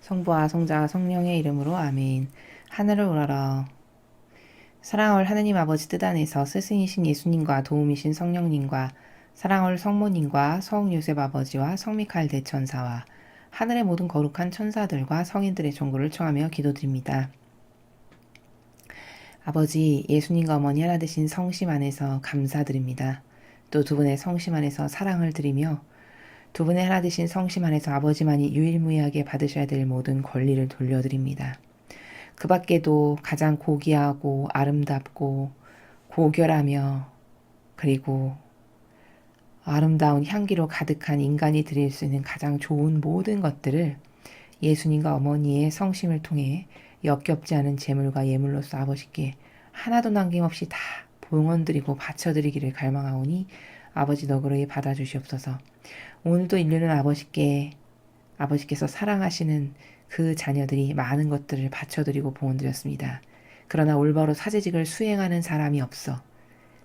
성부와 성자와 성령의 이름으로 아멘. 하늘을 우러러 사랑할 하느님 아버지 뜻 안에서 스승이신 예수님과 도움이신 성령님과 사랑할 성모님과 성요셉 아버지와 성미카엘 대천사와 하늘의 모든 거룩한 천사들과 성인들의 종구를 청하며 기도드립니다. 아버지, 예수님과 어머니 하나 되신 성심 안에서 감사드립니다. 또 두 분의 성심 안에서 사랑을 드리며 두 분의 하나 되신 성심 안에서 아버지만이 유일무이하게 받으셔야 될 모든 권리를 돌려드립니다. 그 밖에도 가장 고귀하고 아름답고 고결하며 그리고 아름다운 향기로 가득한 인간이 드릴 수 있는 가장 좋은 모든 것들을 예수님과 어머니의 성심을 통해 역겹지 않은 제물과 예물로서 아버지께 하나도 남김없이 다 봉헌드리고 바쳐드리기를 갈망하오니 아버지 너그러이 받아주시옵소서. 오늘도 인류는 아버지께서 사랑하시는 그 자녀들이 많은 것들을 바쳐드리고 봉헌드렸습니다. 그러나 올바로 사제직을 수행하는 사람이 없어.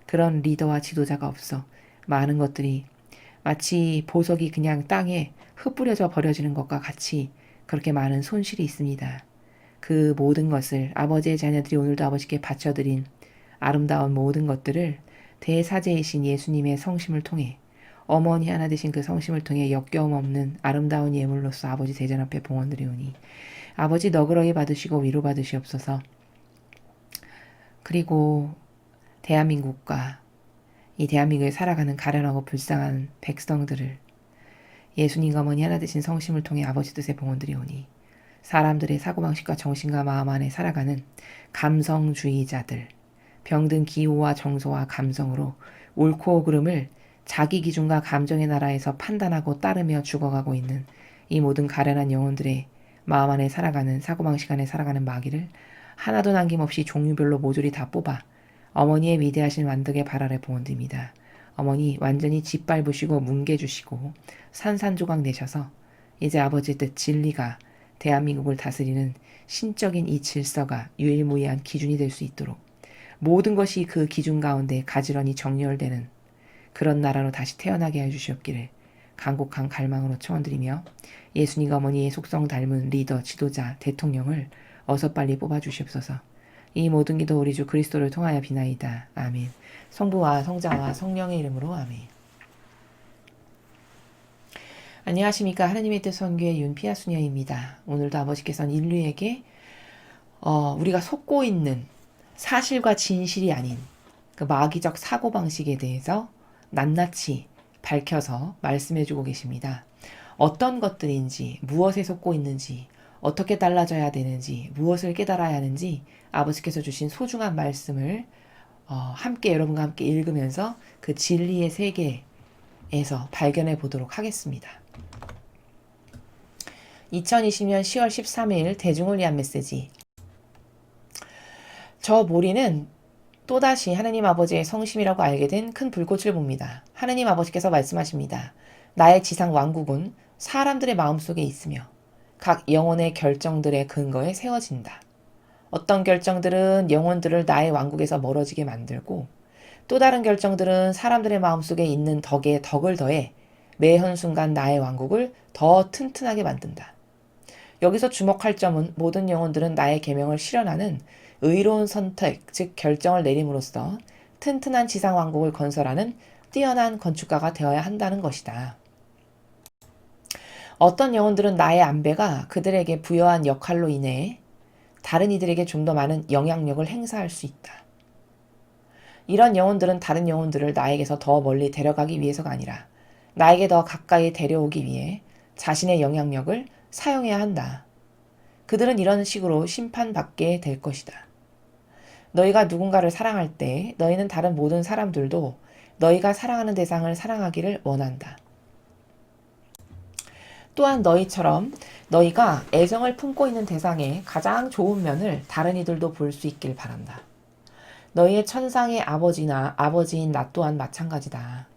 그런 리더와 지도자가 없어. 많은 것들이 마치 보석이 그냥 땅에 흩뿌려져 버려지는 것과 같이 그렇게 많은 손실이 있습니다. 그 모든 것을 아버지의 자녀들이 오늘도 아버지께 바쳐드린 아름다운 모든 것들을 대사제이신 예수님의 성심을 통해 어머니 하나 되신 그 성심을 통해 역겨움 없는 아름다운 예물로서 아버지 대전 앞에 봉헌드리오니 아버지 너그러이 받으시고 위로받으시옵소서. 그리고 대한민국과 이 대한민국에 살아가는 가련하고 불쌍한 백성들을 예수님과 어머니 하나 되신 성심을 통해 아버지 뜻에 봉헌드리오니 사람들의 사고방식과 정신과 마음 안에 살아가는 감성주의자들, 병든 기호와 정서와 감성으로 옳고 그름을 자기 기준과 감정의 나라에서 판단하고 따르며 죽어가고 있는 이 모든 가련한 영혼들의 마음 안에 살아가는 사고방식 안에 살아가는 마귀를 하나도 남김없이 종류별로 모조리 다 뽑아 어머니의 위대하신 완덕의 발 아래 봉헌드립니다. 어머니 완전히 짓밟으시고 뭉개주시고 산산조각 내셔서 이제 아버지의 뜻 진리가 대한민국을 다스리는 신적인 이 질서가 유일무이한 기준이 될 수 있도록 모든 것이 그 기준 가운데 가지런히 정렬되는 그런 나라로 다시 태어나게 해주시옵기를 간곡한 갈망으로 청원드리며 예수님과 어머니의 속성 닮은 리더, 지도자, 대통령을 어서 빨리 뽑아주시옵소서. 이 모든 기도 우리 주 그리스도를 통하여 비나이다. 아멘. 성부와 성자와 성령의 이름으로 아멘. 안녕하십니까. 하나님의 뜻 선교의 윤피아 수녀입니다. 오늘도 아버지께서는 인류에게 우리가 속고 있는 사실과 진실이 아닌 그 마귀적 사고방식에 대해서 낱낱이 밝혀서 말씀해주고 계십니다. 어떤 것들인지, 무엇에 속고 있는지, 어떻게 달라져야 되는지, 무엇을 깨달아야 하는지 아버지께서 주신 소중한 말씀을 함께 여러분과 함께 읽으면서 그 진리의 세계에서 발견해 보도록 하겠습니다. 2020년 10월 13일 대중을 위한 메시지. 저 모리는 또다시 하느님 아버지의 성심이라고 알게 된 큰 불꽃을 봅니다. 하느님 아버지께서 말씀하십니다. 나의 지상 왕국은 사람들의 마음속에 있으며 각 영혼의 결정들의 근거에 세워진다. 어떤 결정들은 영혼들을 나의 왕국에서 멀어지게 만들고 또 다른 결정들은 사람들의 마음속에 있는 덕에 덕을 더해 매 한순간 나의 왕국을 더 튼튼하게 만든다. 여기서 주목할 점은 모든 영혼들은 나의 계명을 실현하는 의로운 선택, 즉 결정을 내림으로써 튼튼한 지상 왕국을 건설하는 뛰어난 건축가가 되어야 한다는 것이다. 어떤 영혼들은 나의 안배가 그들에게 부여한 역할로 인해 다른 이들에게 좀 더 많은 영향력을 행사할 수 있다. 이런 영혼들은 다른 영혼들을 나에게서 더 멀리 데려가기 위해서가 아니라 나에게 더 가까이 데려오기 위해 자신의 영향력을 사용해야 한다. 그들은 이런 식으로 심판받게 될 것이다. 너희가 누군가를 사랑할 때 너희는 다른 모든 사람들도 너희가 사랑하는 대상을 사랑하기를 원한다. 또한 너희처럼 너희가 애정을 품고 있는 대상의 가장 좋은 면을 다른 이들도 볼 수 있길 바란다. 너희의 천상의 아버지나 아버지인 나 또한 마찬가지다.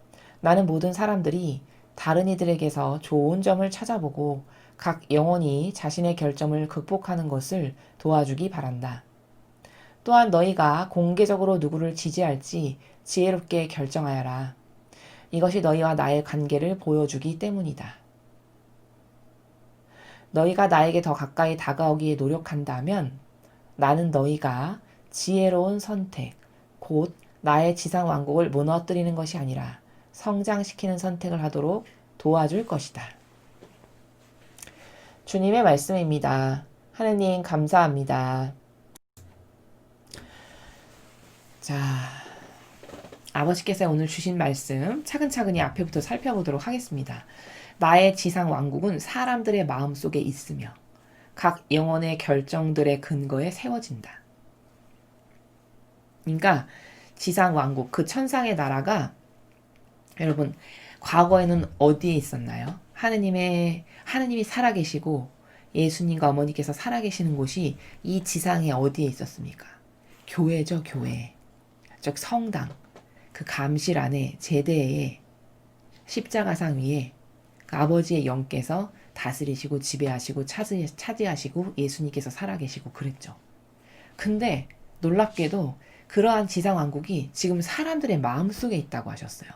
나는 모든 사람들이 다른 이들에게서 좋은 점을 찾아보고 각 영혼이 자신의 결점을 극복하는 것을 도와주기 바란다. 또한 너희가 공개적으로 누구를 지지할지 지혜롭게 결정하여라. 이것이 너희와 나의 관계를 보여주기 때문이다. 너희가 나에게 더 가까이 다가오기에 노력한다면 나는 너희가 지혜로운 선택, 곧 나의 지상 왕국을 무너뜨리는 것이 아니라 성장시키는 선택을 하도록 도와줄 것이다. 주님의 말씀입니다. 하느님 감사합니다. 자, 아버지께서 오늘 주신 말씀 차근차근히 앞에부터 살펴보도록 하겠습니다. 나의 지상 왕국은 사람들의 마음속에 있으며 각 영혼의 결정들의 근거에 세워진다. 그러니까 지상 왕국, 그 천상의 나라가 여러분 과거에는 어디에 있었나요? 하느님이 살아계시고 예수님과 어머니께서 살아계시는 곳이 이 지상에 어디에 있었습니까? 교회죠, 교회. 즉 성당, 그 감실 안에 제대에 십자가상 위에 그 아버지의 영께서 다스리시고 지배하시고 차지하시고 예수님께서 살아계시고 그랬죠. 근데 놀랍게도 그러한 지상왕국이 지금 사람들의 마음속에 있다고 하셨어요.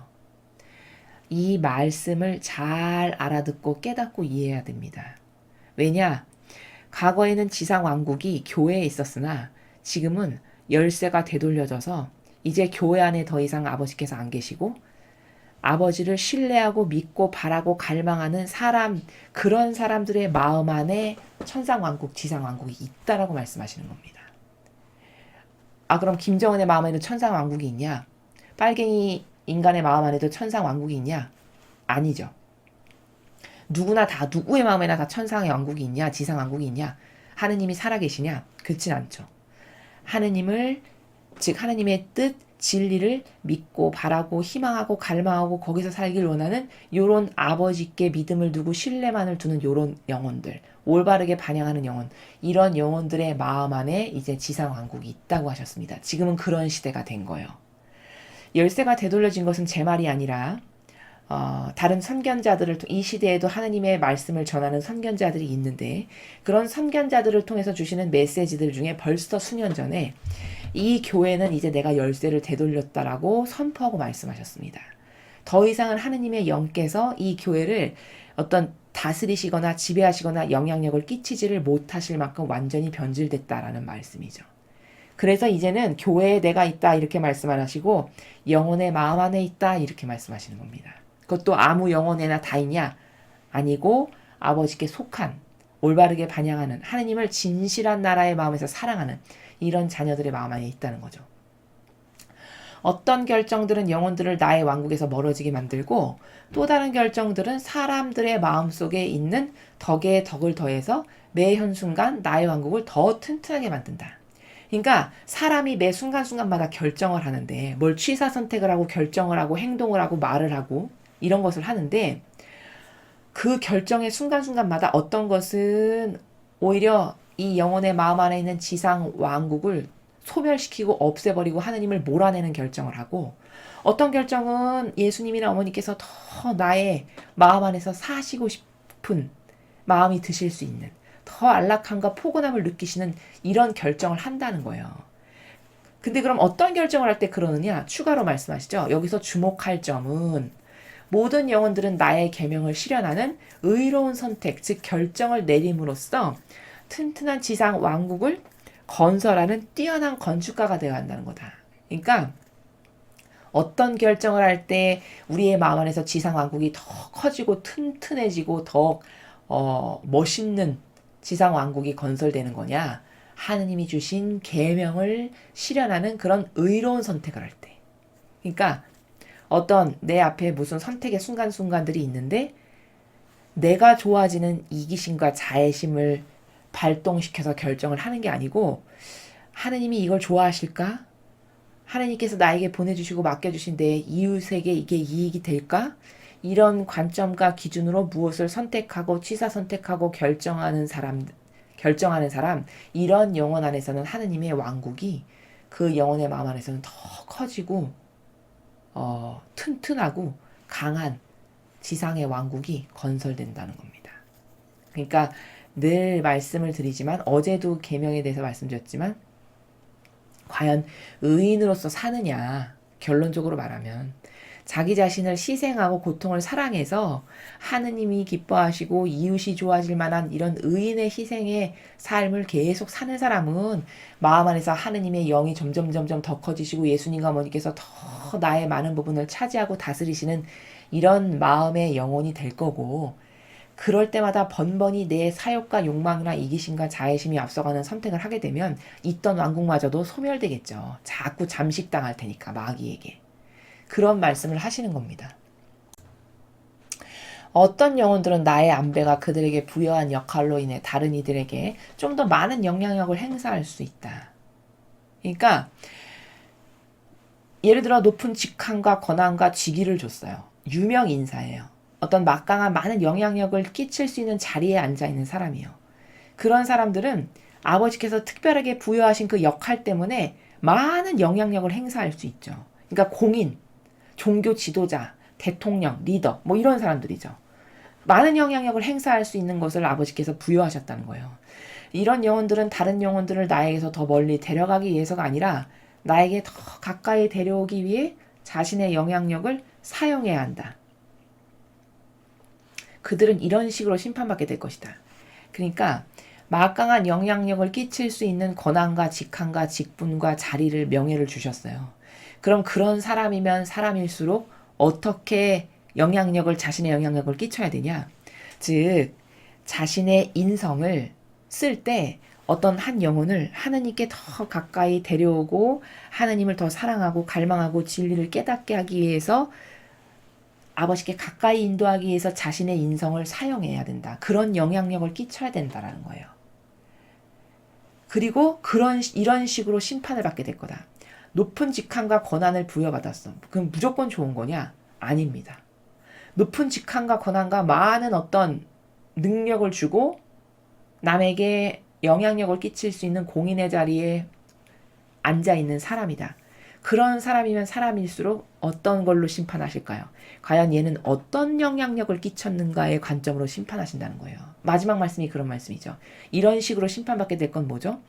이 말씀을 잘 알아듣고 깨닫고 이해해야 됩니다. 왜냐? 과거에는 지상왕국이 교회에 있었으나 지금은 열쇠가 되돌려져서 이제 교회 안에 더 이상 아버지께서 안 계시고 아버지를 신뢰하고 믿고 바라고 갈망하는 사람, 그런 사람들의 마음 안에 천상왕국, 지상왕국이 있다라고 말씀하시는 겁니다. 그럼 김정은의 마음에는 천상왕국이 있냐? 빨갱이 인간의 마음 안에도 천상왕국이 있냐? 아니죠. 누구나 다, 누구의 마음에나 다 천상의 왕국이 있냐? 지상왕국이 있냐? 하느님이 살아계시냐? 그렇진 않죠. 하느님의 뜻, 진리를 믿고 바라고 희망하고 갈망하고 거기서 살길 원하는 요런 아버지께 믿음을 두고 신뢰만을 두는 요런 영혼들, 올바르게 반영하는 영혼, 이런 영혼들의 마음 안에 이제 지상왕국이 있다고 하셨습니다. 지금은 그런 시대가 된 거예요. 열쇠가 되돌려진 것은 제 말이 아니라 다른 선견자들을 이 시대에도 하나님의 말씀을 전하는 선견자들이 있는데 그런 선견자들을 통해서 주시는 메시지들 중에 벌써 수년 전에 이 교회는 이제 내가 열쇠를 되돌렸다라고 선포하고 말씀하셨습니다. 더 이상은 하느님의 영께서 이 교회를 어떤 다스리시거나 지배하시거나 영향력을 끼치지를 못하실 만큼 완전히 변질됐다라는 말씀이죠. 그래서 이제는 교회에 내가 있다 이렇게 말씀 안 하시고 영혼의 마음 안에 있다 이렇게 말씀하시는 겁니다. 그것도 아무 영혼에나 다 있냐? 아니고 아버지께 속한 올바르게 반영하는 하느님을 진실한 나라의 마음에서 사랑하는 이런 자녀들의 마음 안에 있다는 거죠. 어떤 결정들은 영혼들을 나의 왕국에서 멀어지게 만들고 또 다른 결정들은 사람들의 마음속에 있는 덕에 덕을 더해서 매 현순간 나의 왕국을 더 튼튼하게 만든다. 그러니까 사람이 매 순간순간마다 결정을 하는데 뭘 취사 선택을 하고 결정을 하고 행동을 하고 말을 하고 이런 것을 하는데 그 결정의 순간순간마다 어떤 것은 오히려 이 영혼의 마음 안에 있는 지상 왕국을 소멸시키고 없애버리고 하느님을 몰아내는 결정을 하고 어떤 결정은 예수님이나 어머니께서 더 나의 마음 안에서 사시고 싶은 마음이 드실 수 있는 더 안락함과 포근함을 느끼시는 이런 결정을 한다는 거예요. 근데 그럼 어떤 결정을 할 때 그러느냐? 추가로 말씀하시죠. 여기서 주목할 점은 모든 영혼들은 나의 계명을 실현하는 의로운 선택, 즉 결정을 내림으로써 튼튼한 지상 왕국을 건설하는 뛰어난 건축가가 되어야 한다는 거다. 그러니까 어떤 결정을 할 때 우리의 마음 안에서 지상 왕국이 더 커지고 튼튼해지고 더 멋있는 지상 왕국이 건설되는 거냐? 하느님이 주신 계명을 실현하는 그런 의로운 선택을 할 때. 그러니까 어떤 내 앞에 무슨 선택의 순간순간들이 있는데 내가 좋아지는 이기심과 자애심을 발동시켜서 결정을 하는 게 아니고 하느님이 이걸 좋아하실까? 하느님께서 나에게 보내주시고 맡겨주신 내 이웃에게 이게 이익이 될까? 이런 관점과 기준으로 무엇을 선택하고 취사 선택하고 결정하는 사람, 이런 영혼 안에서는 하느님의 왕국이 그 영혼의 마음 안에서는 더 커지고 튼튼하고 강한 지상의 왕국이 건설된다는 겁니다. 그러니까 늘 말씀을 드리지만 어제도 계명에 대해서 말씀드렸지만 과연 의인으로서 사느냐 결론적으로 말하면 자기 자신을 희생하고 고통을 사랑해서 하느님이 기뻐하시고 이웃이 좋아질 만한 이런 의인의 희생의 삶을 계속 사는 사람은 마음 안에서 하느님의 영이 점점 더 커지시고 예수님과 어머니께서 더 나의 많은 부분을 차지하고 다스리시는 이런 마음의 영혼이 될 거고, 그럴 때마다 번번이 내 사욕과 욕망이나 이기심과 자애심이 앞서가는 선택을 하게 되면 있던 왕국마저도 소멸되겠죠. 자꾸 잠식당할 테니까 마귀에게. 그런 말씀을 하시는 겁니다. 어떤 영혼들은 나의 안배가 그들에게 부여한 역할로 인해 다른 이들에게 좀 더 많은 영향력을 행사할 수 있다. 그러니까 예를 들어 높은 직함과 권한과 직위를 줬어요. 유명 인사예요. 어떤 막강한 많은 영향력을 끼칠 수 있는 자리에 앉아있는 사람이요. 그런 사람들은 아버지께서 특별하게 부여하신 그 역할 때문에 많은 영향력을 행사할 수 있죠. 그러니까 공인, 종교 지도자, 대통령, 리더 뭐 이런 사람들이죠. 많은 영향력을 행사할 수 있는 것을 아버지께서 부여하셨다는 거예요. 이런 영혼들은 다른 영혼들을 나에게서 더 멀리 데려가기 위해서가 아니라 나에게 더 가까이 데려오기 위해 자신의 영향력을 사용해야 한다. 그들은 이런 식으로 심판받게 될 것이다. 그러니까 막강한 영향력을 끼칠 수 있는 권한과 직함과 직분과 자리를 명예를 주셨어요. 그럼 그런 사람이면 사람일수록 어떻게 자신의 영향력을 끼쳐야 되냐? 즉 자신의 인성을 쓸 때 어떤 한 영혼을 하느님께 더 가까이 데려오고 하느님을 더 사랑하고 갈망하고 진리를 깨닫게 하기 위해서 아버지께 가까이 인도하기 위해서 자신의 인성을 사용해야 된다. 그런 영향력을 끼쳐야 된다라는 거예요. 그리고 이런 식으로 심판을 받게 될 거다. 높은 직함과 권한을 부여받았어. 그럼 무조건 좋은 거냐? 아닙니다. 높은 직함과 권한과 많은 어떤 능력을 주고 남에게 영향력을 끼칠 수 있는 공인의 자리에 앉아있는 사람이다. 그런 사람이면 사람일수록 어떤 걸로 심판하실까요? 과연 얘는 어떤 영향력을 끼쳤는가의 관점으로 심판하신다는 거예요. 마지막 말씀이 그런 말씀이죠. 이런 식으로 심판받게 될 건 뭐죠?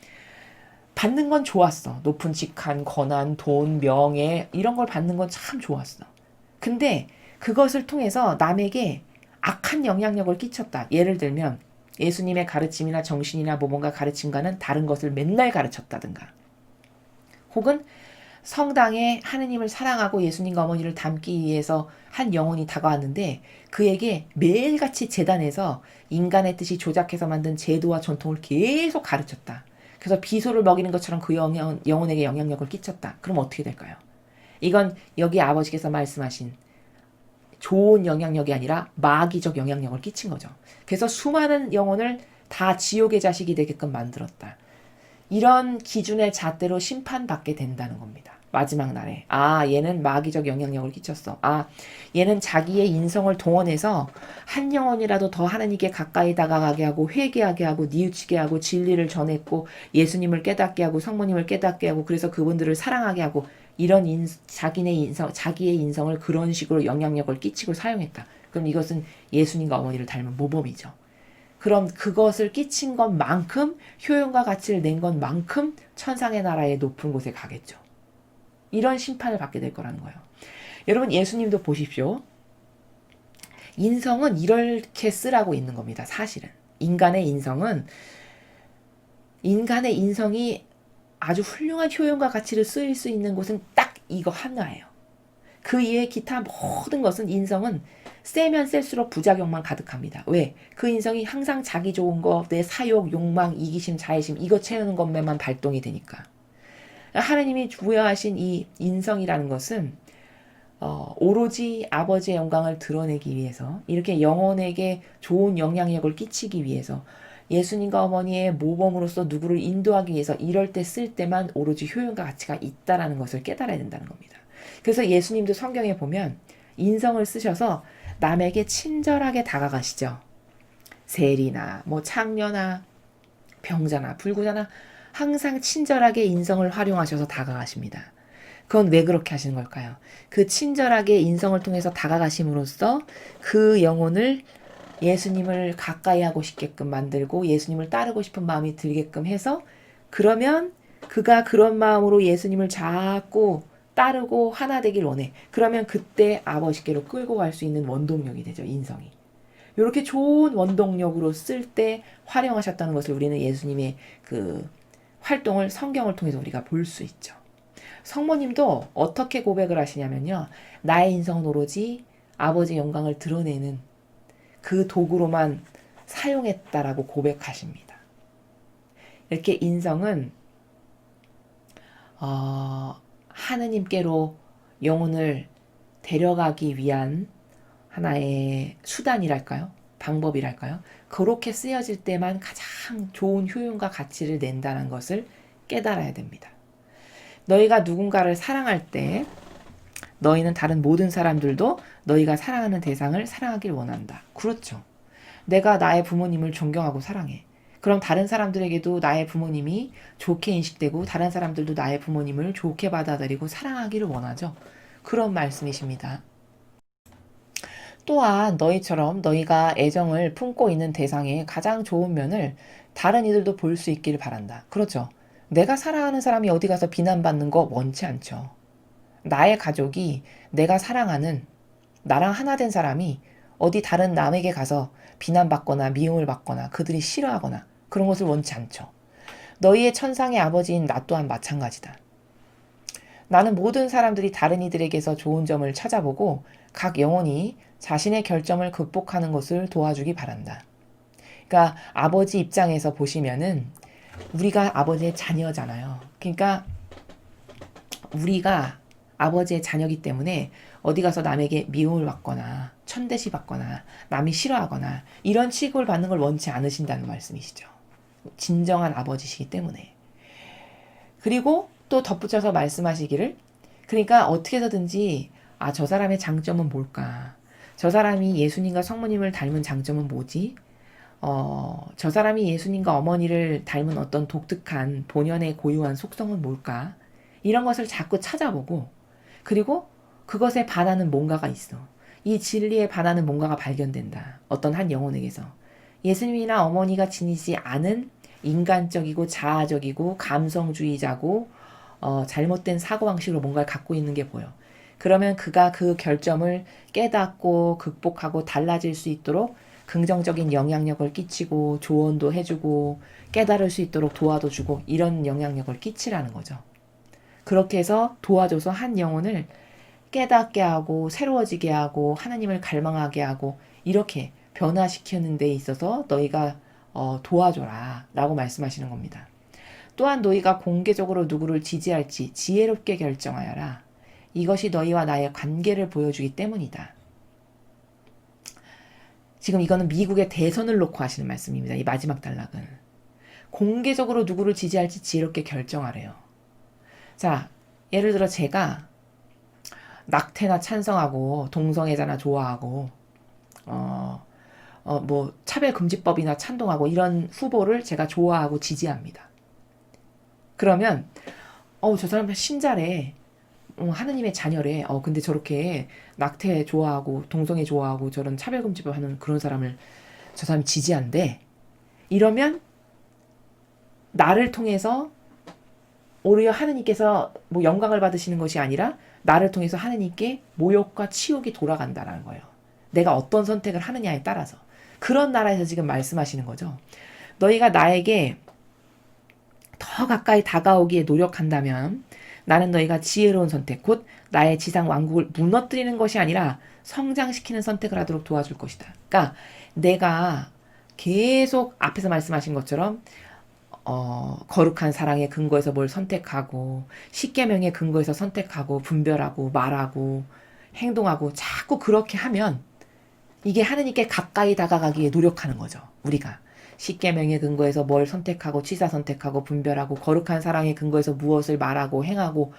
받는 건 좋았어. 높은 직함, 권한, 돈, 명예 이런 걸 받는 건 참 좋았어. 근데 그것을 통해서 남에게 악한 영향력을 끼쳤다. 예를 들면 예수님의 가르침이나 정신이나 뭐 뭔가 가르침과는 다른 것을 맨날 가르쳤다든가, 혹은 성당에 하느님을 사랑하고 예수님과 어머니를 닮기 위해서 한 영혼이 다가왔는데 그에게 매일같이 제단에서 인간의 뜻이 조작해서 만든 제도와 전통을 계속 가르쳤다. 그래서 비소를 먹이는 것처럼 그 영혼에게 영향력을 끼쳤다. 그럼 어떻게 될까요? 이건 여기 아버지께서 말씀하신 좋은 영향력이 아니라 마귀적 영향력을 끼친 거죠. 그래서 수많은 영혼을 다 지옥의 자식이 되게끔 만들었다. 이런 기준의 잣대로 심판받게 된다는 겁니다. 마지막 날에. 얘는 마귀적 영향력을 끼쳤어. 얘는 자기의 인성을 동원해서 한 영혼이라도 더 하나님께 가까이 다가가게 하고 회개하게 하고 뉘우치게 하고 진리를 전했고 예수님을 깨닫게 하고 성모님을 깨닫게 하고 그래서 그분들을 사랑하게 하고 이런 자기의 인성을 그런 식으로 영향력을 끼치고 사용했다. 그럼 이것은 예수님과 어머니를 닮은 모범이죠. 그럼 그것을 끼친 것만큼 효용과 가치를 낸 것만큼 천상의 나라의 높은 곳에 가겠죠. 이런 심판을 받게 될 거라는 거예요. 여러분 예수님도 보십시오. 인성은 이렇게 쓰라고 있는 겁니다. 사실은. 인간의 인성이 아주 훌륭한 효용과 가치를 쓰일 수 있는 곳은 딱 이거 하나예요. 그 이외의 기타 모든 것은 인성은 세면 셀수록 부작용만 가득합니다. 왜? 그 인성이 항상 자기 좋은 거, 내 사욕, 욕망, 이기심, 자애심 이거 채우는 것만 발동이 되니까. 하나님이 부여하신 이 인성이라는 것은 오로지 아버지의 영광을 드러내기 위해서 이렇게 영혼에게 좋은 영향력을 끼치기 위해서 예수님과 어머니의 모범으로서 누구를 인도하기 위해서 이럴 때 쓸 때만 오로지 효용과 가치가 있다라는 것을 깨달아야 된다는 겁니다. 그래서 예수님도 성경에 보면 인성을 쓰셔서 남에게 친절하게 다가가시죠. 세리나 뭐 창녀나 병자나 불구자나 항상 친절하게 인성을 활용하셔서 다가가십니다. 그건 왜 그렇게 하시는 걸까요? 그 친절하게 인성을 통해서 다가가심으로써 그 영혼을 예수님을 가까이 하고 싶게끔 만들고 예수님을 따르고 싶은 마음이 들게끔 해서 그러면 그가 그런 마음으로 예수님을 자꾸 따르고 하나 되길 원해. 그러면 그때 아버지께로 끌고 갈 수 있는 원동력이 되죠. 인성이. 이렇게 좋은 원동력으로 쓸 때 활용하셨다는 것을 우리는 예수님의 그 활동을 성경을 통해서 우리가 볼 수 있죠. 성모님도 어떻게 고백을 하시냐면요. 나의 인성은 오로지 아버지의 영광을 드러내는 그 도구로만 사용했다라고 고백하십니다. 이렇게 인성은 하느님께로 영혼을 데려가기 위한 하나의 수단이랄까요? 방법이랄까요? 그렇게 쓰여질 때만 가장 좋은 효용과 가치를 낸다는 것을 깨달아야 됩니다. 너희가 누군가를 사랑할 때 너희는 다른 모든 사람들도 너희가 사랑하는 대상을 사랑하길 원한다. 그렇죠. 내가 나의 부모님을 존경하고 사랑해. 그럼 다른 사람들에게도 나의 부모님이 좋게 인식되고 다른 사람들도 나의 부모님을 좋게 받아들이고 사랑하기를 원하죠. 그런 말씀이십니다. 또한 너희처럼 너희가 애정을 품고 있는 대상의 가장 좋은 면을 다른 이들도 볼 수 있기를 바란다. 그렇죠. 내가 사랑하는 사람이 어디 가서 비난받는 거 원치 않죠. 나의 가족이 내가 사랑하는 나랑 하나 된 사람이 어디 다른 남에게 가서 비난받거나 미움을 받거나 그들이 싫어하거나 그런 것을 원치 않죠. 너희의 천상의 아버지인 나 또한 마찬가지다. 나는 모든 사람들이 다른 이들에게서 좋은 점을 찾아보고 각 영혼이 자신의 결점을 극복하는 것을 도와주기 바란다. 그러니까 아버지 입장에서 보시면은 우리가 아버지의 자녀잖아요. 그러니까 우리가 아버지의 자녀이기 때문에 어디 가서 남에게 미움을 받거나 천대시 받거나 남이 싫어하거나 이런 취급을 받는 걸 원치 않으신다는 말씀이시죠. 진정한 아버지시기 때문에. 그리고 또 덧붙여서 말씀하시기를 그러니까 어떻게 해서든지 저 사람의 장점은 뭘까? 저 사람이 예수님과 성모님을 닮은 장점은 뭐지? 저 사람이 예수님과 어머니를 닮은 어떤 독특한 본연의 고유한 속성은 뭘까? 이런 것을 자꾸 찾아보고 그리고 그것에 반하는 뭔가가 있어. 이 진리에 반하는 뭔가가 발견된다. 어떤 한 영혼에게서. 예수님이나 어머니가 지니지 않은 인간적이고 자아적이고 감성주의자고 잘못된 사고방식으로 뭔가를 갖고 있는 게 보여. 그러면 그가 그 결점을 깨닫고 극복하고 달라질 수 있도록 긍정적인 영향력을 끼치고 조언도 해주고 깨달을 수 있도록 도와도 주고 이런 영향력을 끼치라는 거죠. 그렇게 해서 도와줘서 한 영혼을 깨닫게 하고 새로워지게 하고 하나님을 갈망하게 하고 이렇게 변화시키는 데 있어서 너희가 도와줘라 라고 말씀하시는 겁니다. 또한 너희가 공개적으로 누구를 지지할지 지혜롭게 결정하여라. 이것이 너희와 나의 관계를 보여주기 때문이다. 지금 이거는 미국의 대선을 놓고 하시는 말씀입니다. 이 마지막 단락은. 공개적으로 누구를 지지할지 지혜롭게 결정하래요. 자, 예를 들어 제가 낙태나 찬성하고 동성애자나 좋아하고 뭐 차별금지법이나 찬동하고 이런 후보를 제가 좋아하고 지지합니다. 그러면 저 사람 신자래. 하느님의 자녀래. 근데 저렇게 낙태 좋아하고 동성애 좋아하고 저런 차별금지법 하는 그런 사람을 저 사람이 지지한대. 이러면 나를 통해서 오히려 하느님께서 뭐 영광을 받으시는 것이 아니라 나를 통해서 하느님께 모욕과 치욕이 돌아간다라는 거예요. 내가 어떤 선택을 하느냐에 따라서. 그런 나라에서 지금 말씀하시는 거죠. 너희가 나에게 더 가까이 다가오기에 노력한다면 나는 너희가 지혜로운 선택, 곧 나의 지상 왕국을 무너뜨리는 것이 아니라 성장시키는 선택을 하도록 도와줄 것이다. 그러니까 내가 계속 앞에서 말씀하신 것처럼 거룩한 사랑의 근거에서 뭘 선택하고 십계명의 근거에서 선택하고 분별하고 말하고 행동하고 자꾸 그렇게 하면 이게 하느님께 가까이 다가가기 위해 노력하는 거죠. 우리가 십계명의 근거에서 뭘 선택하고 취사 선택하고 분별하고 거룩한 사랑의 근거에서 무엇을 말하고 행하고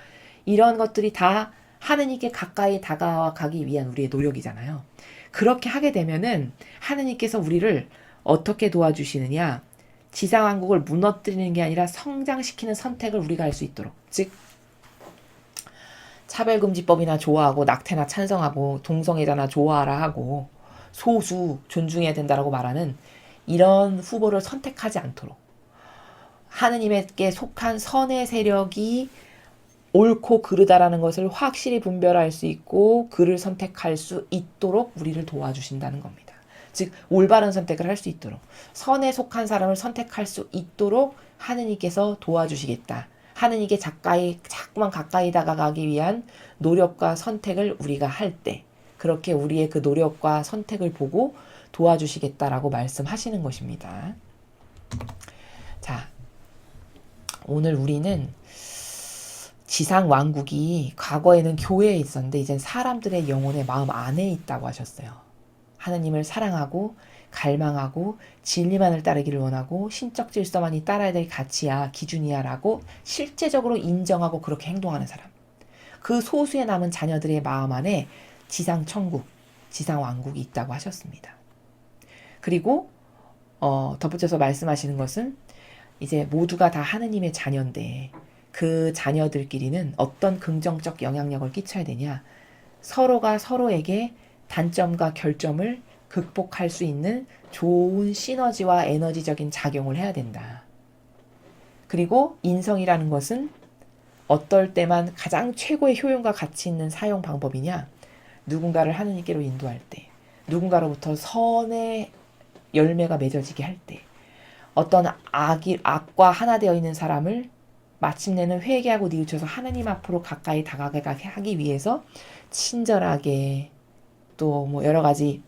이런 것들이 다 하느님께 가까이 다가가기 위한 우리의 노력이잖아요. 그렇게 하게 되면은 하느님께서 우리를 어떻게 도와주시느냐? 지상왕국을 무너뜨리는 게 아니라 성장시키는 선택을 우리가 할 수 있도록. 즉 차별금지법이나 좋아하고 낙태나 찬성하고 동성애자나 좋아하라 하고 소수 존중해야 된다라고 말하는 이런 후보를 선택하지 않도록 하느님에게 속한 선의 세력이 옳고 그르다라는 것을 확실히 분별할 수 있고 그를 선택할 수 있도록 우리를 도와주신다는 겁니다. 즉 올바른 선택을 할 수 있도록 선에 속한 사람을 선택할 수 있도록 하느님께서 도와주시겠다. 하느님께 자꾸만 가까이 다가가기 위한 노력과 선택을 우리가 할 때 그렇게 우리의 그 노력과 선택을 보고 도와주시겠다라고 말씀하시는 것입니다. 자, 오늘 우리는 지상 왕국이 과거에는 교회에 있었는데 이젠 사람들의 영혼의 마음 안에 있다고 하셨어요. 하느님을 사랑하고 갈망하고 진리만을 따르기를 원하고 신적 질서만이 따라야 될 가치야 기준이야 라고 실제적으로 인정하고 그렇게 행동하는 사람. 그 소수에 남은 자녀들의 마음 안에 지상 천국, 지상 왕국이 있다고 하셨습니다. 그리고 덧붙여서 말씀하시는 것은 이제 모두가 다 하느님의 자녀인데 그 자녀들끼리는 어떤 긍정적 영향력을 끼쳐야 되냐. 서로가 서로에게 단점과 결점을 극복할 수 있는 좋은 시너지와 에너지적인 작용을 해야 된다. 그리고 인성이라는 것은 어떨 때만 가장 최고의 효용과 가치 있는 사용 방법이냐. 누군가를 하느님께로 인도할 때, 누군가로부터 선의 열매가 맺어지게 할 때, 어떤 악과 하나 되어 있는 사람을 마침내는 회개하고 뉘우쳐서 하느님 앞으로 가까이 다가가게 하기 위해서 친절하게 또 뭐 여러 가지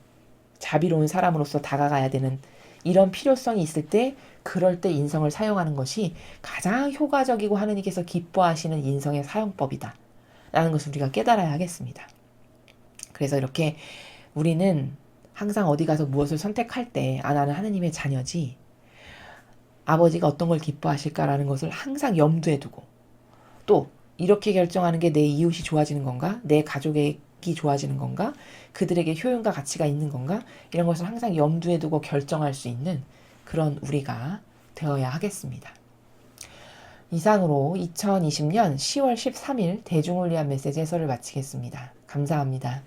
자비로운 사람으로서 다가가야 되는 이런 필요성이 있을 때 그럴 때 인성을 사용하는 것이 가장 효과적이고 하느님께서 기뻐하시는 인성의 사용법이다 라는 것을 우리가 깨달아야 하겠습니다. 그래서 이렇게 우리는 항상 어디 가서 무엇을 선택할 때 나는 하느님의 자녀지 아버지가 어떤 걸 기뻐하실까라는 것을 항상 염두에 두고 또 이렇게 결정하는 게 내 이웃이 좋아지는 건가? 내 가족이 좋아지는 건가? 그들에게 효용과 가치가 있는 건가? 이런 것을 항상 염두에 두고 결정할 수 있는 그런 우리가 되어야 하겠습니다. 이상으로 2020년 10월 13일 대중을 위한 메시지 해설을 마치겠습니다. 감사합니다.